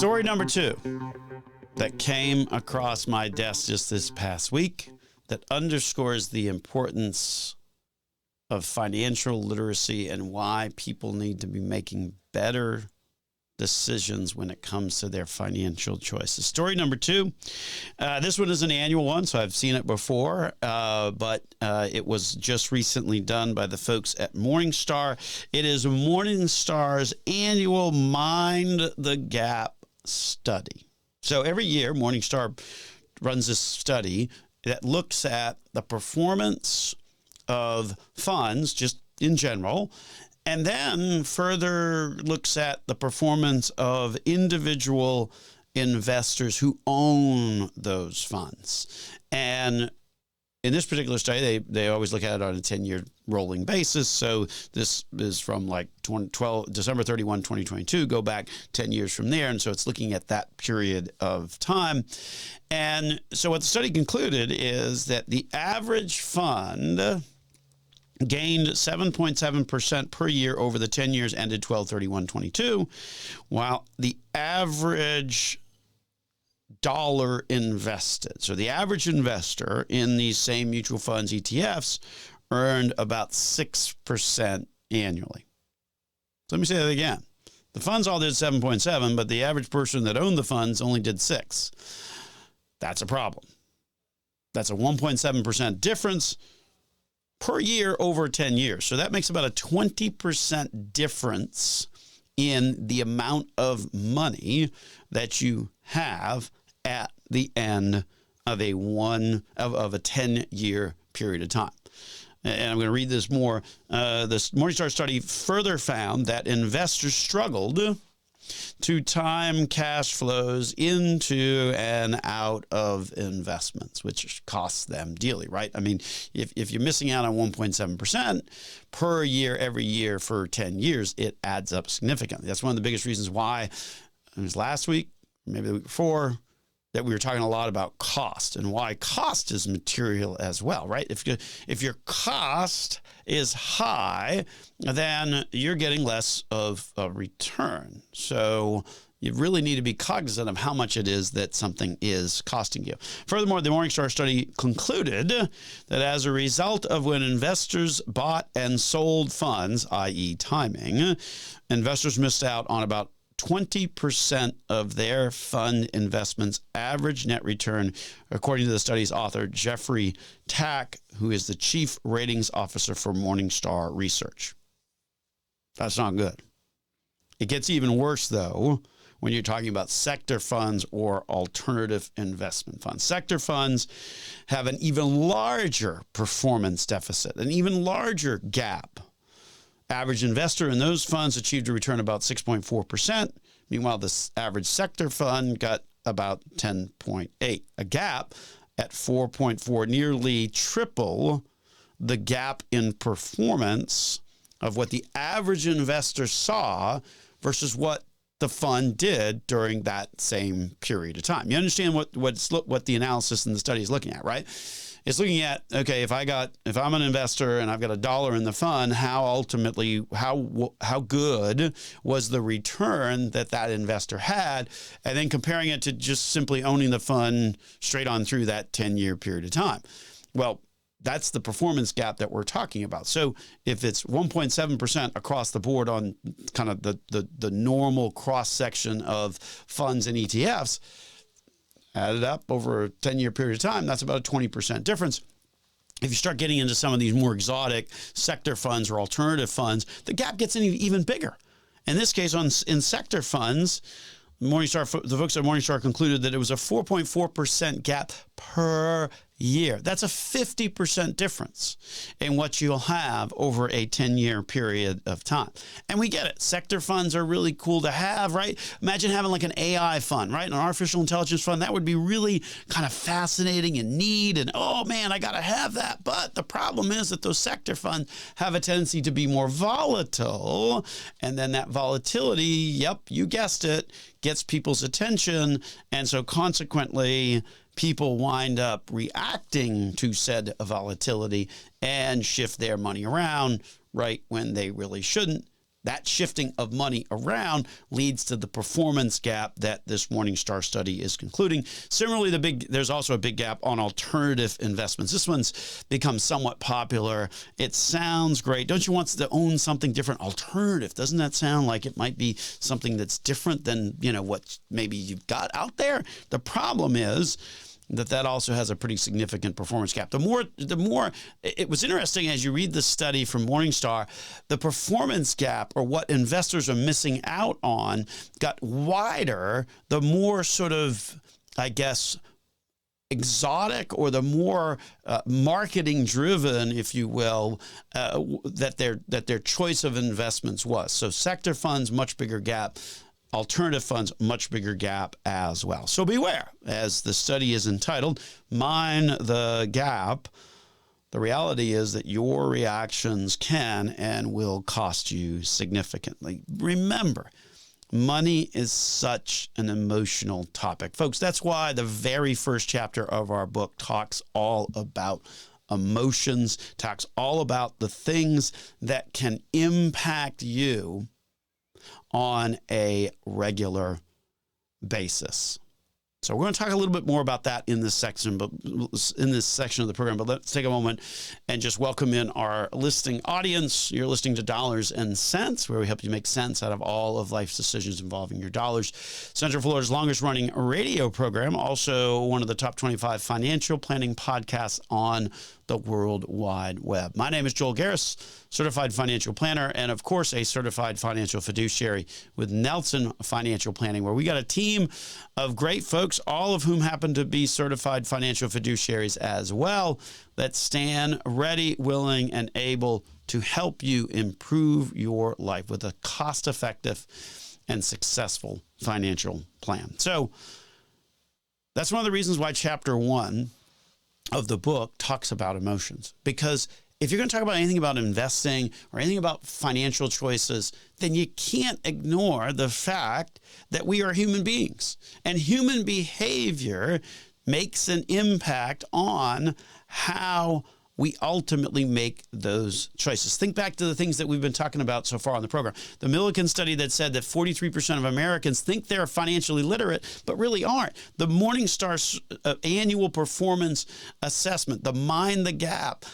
Story number 2 that came across my desk just this past week that underscores the importance of financial literacy and why people need to be making better decisions when it comes to their financial choices. Story number 2, this one is an annual one, so I've seen it before, but it was just recently done by the folks at Morningstar. It is Morningstar's annual Mind the Gap study. So every year, Morningstar runs this study that looks at the performance of funds just in general, and then further looks at the performance of individual investors who own those funds. And in this particular study, they always look at it on a 10-year rolling basis. So this is from like December 31, 2022, go back 10 years from there. And so it's looking at that period of time. And so what the study concluded is that the average fund gained 7.7% per year over the 10 years ended 12/31/22, while the average dollar invested, so the average investor in these same mutual funds, ETFs, earned about 6% annually. So let me say that again. The funds all did 7.7, but the average person that owned the funds only did 6. That's a problem. That's a 1.7% difference per year over 10 years. So that makes about a 20% difference in the amount of money that you have at the end of a 10-year period of time. And I'm going to read this more. This Morningstar study further found that investors struggled to time cash flows into and out of investments, which costs them dearly, right? I mean, if you're missing out on 1.7% per year every year for 10 years, it adds up significantly. That's one of the biggest reasons why, it was last week, maybe the week before, that we were talking a lot about cost and why cost is material as well, right? If your cost is high, then you're getting less of a return. So you really need to be cognizant of how much it is that something is costing you. Furthermore, the Morningstar study concluded that as a result of when investors bought and sold funds, i.e. timing, investors missed out on about 20% of their fund investments' average net return, according to the study's author, Jeffrey Tack, who is the Chief Ratings Officer for Morningstar Research. That's not good. It gets even worse, though, when you're talking about sector funds or alternative investment funds. Sector funds have an even larger performance deficit, an even larger gap. Average investor in those funds achieved a return about 6.4%. Meanwhile, the average sector fund got about 10.8, a gap at 4.4, nearly triple the gap in performance of what the average investor saw versus what the fund did during that same period of time. You understand what the analysis in the study is looking at, right? It's looking at, okay, if I'm an investor and I've got $1 in the fund, how good was the return that investor had, and then comparing it to just simply owning the fund straight on through that 10-year period of time. Well, that's the performance gap that we're talking about. So if it's 1.7% across the board on kind of the normal cross-section of funds and ETFs, added up over a 10-year period of time, that's about a 20% difference. If you start getting into some of these more exotic sector funds or alternative funds, the gap gets even bigger. In this case, in sector funds, the folks at Morningstar concluded that it was a 4.4% gap per year. That's a 50% difference in what you'll have over a 10-year period of time. And we get it. Sector funds are really cool to have, right? Imagine having like an AI fund, right? An artificial intelligence fund. That would be really kind of fascinating and neat. And, oh, man, I got to have that. But the problem is that those sector funds have a tendency to be more volatile. And then that volatility, yep, you guessed it, gets people's attention. And so consequently, people wind up reacting to said volatility and shift their money around right when they really shouldn't, That shifting of money around leads to the performance gap that this Morningstar study is concluding. Similarly, there's also a big gap on alternative investments. This one's become somewhat popular. It sounds great. Don't you want to own something different? Alternative. Doesn't that sound like it might be something that's different than, what maybe you've got out there? The problem is that also has a pretty significant performance gap. The more it was interesting as you read the study from Morningstar, the performance gap, or what investors are missing out on, got wider the more sort of, I guess, exotic, or the more marketing driven, if you will, that their choice of investments was. So sector funds, much bigger gap. Alternative funds, much bigger gap as well. So beware, as the study is entitled, Mind the Gap. The reality is that your reactions can and will cost you significantly. Remember, money is such an emotional topic. Folks, that's why the very first chapter of our book talks all about emotions, talks all about the things that can impact you on a regular basis. So we're going to talk a little bit more about that in this section, of the program. But let's take a moment and just welcome in our listening audience. You're listening to Dollars and Cents, where we help you make sense out of all of life's decisions involving your dollars. Central Florida's longest running radio program, also one of the top 25 financial planning podcasts on the World Wide Web. My name is Joel Garris, certified financial planner, and of course, a certified financial fiduciary with Nelson Financial Planning, where we got a team of great folks, all of whom happen to be certified financial fiduciaries as well, that stand ready, willing, and able to help you improve your life with a cost-effective and successful financial plan. So that's one of the reasons why Chapter 1 of the book talks about emotions, because if you're going to talk about anything about investing or anything about financial choices, then you can't ignore the fact that we are human beings, and human behavior makes an impact on how we ultimately make those choices. Think back to the things that we've been talking about so far on the program. The Millikan study that said that 43% of Americans think they're financially literate, but really aren't. The Morningstar annual performance assessment, the Mind the Gap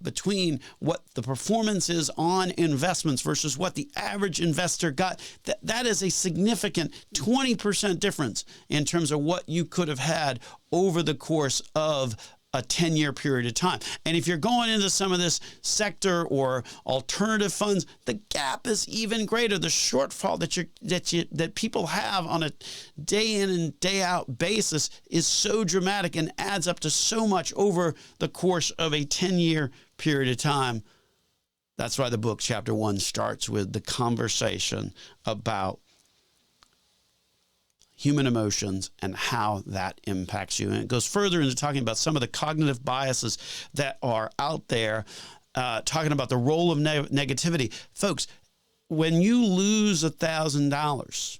between what the performance is on investments versus what the average investor got, that is a significant 20% difference in terms of what you could have had over the course of a 10-year period of time. And if you're going into some of this sector or alternative funds, the gap is even greater. The shortfall that people have on a day in and day out basis is so dramatic and adds up to so much over the course of a 10-year period of time. That's why the book, Chapter 1, starts with the conversation about human emotions and how that impacts you. And it goes further into talking about some of the cognitive biases that are out there, talking about the role of negativity. Folks, when you lose $1,000,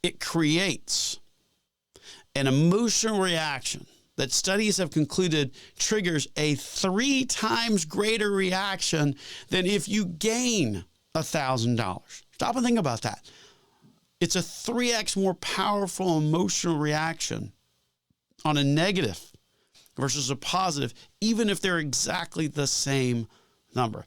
it creates an emotional reaction that studies have concluded triggers a 3 times greater reaction than if you gain $1,000. Stop and think about that. It's a 3x more powerful emotional reaction on a negative versus a positive, even if they're exactly the same number.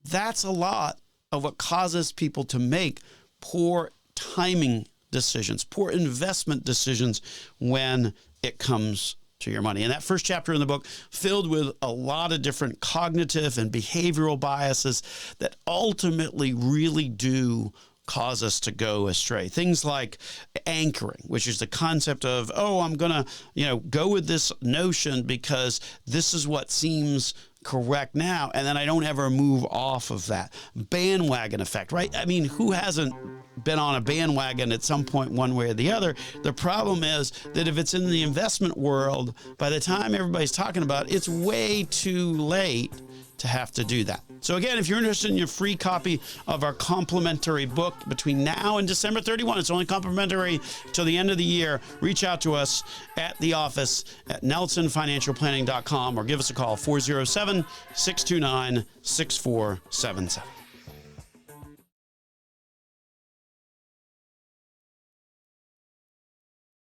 That's a lot of what causes people to make poor timing decisions, poor investment decisions when it comes to your money. And that first chapter in the book, filled with a lot of different cognitive and behavioral biases that ultimately really do cause us to go astray. Things like anchoring, which is the concept of, I'm going to, go with this notion because this is what seems correct now, and then I don't ever move off of that. Bandwagon effect, right? I mean, who hasn't been on a bandwagon at some point one way or the other? The problem is that if it's in the investment world, by the time everybody's talking about it, it's way too late to have to do that. So again, if you're interested in your free copy of our complimentary book between now and December 31, it's only complimentary till the end of the year, reach out to us at the office at nelsonfinancialplanning.com or give us a call, 407-629-6477.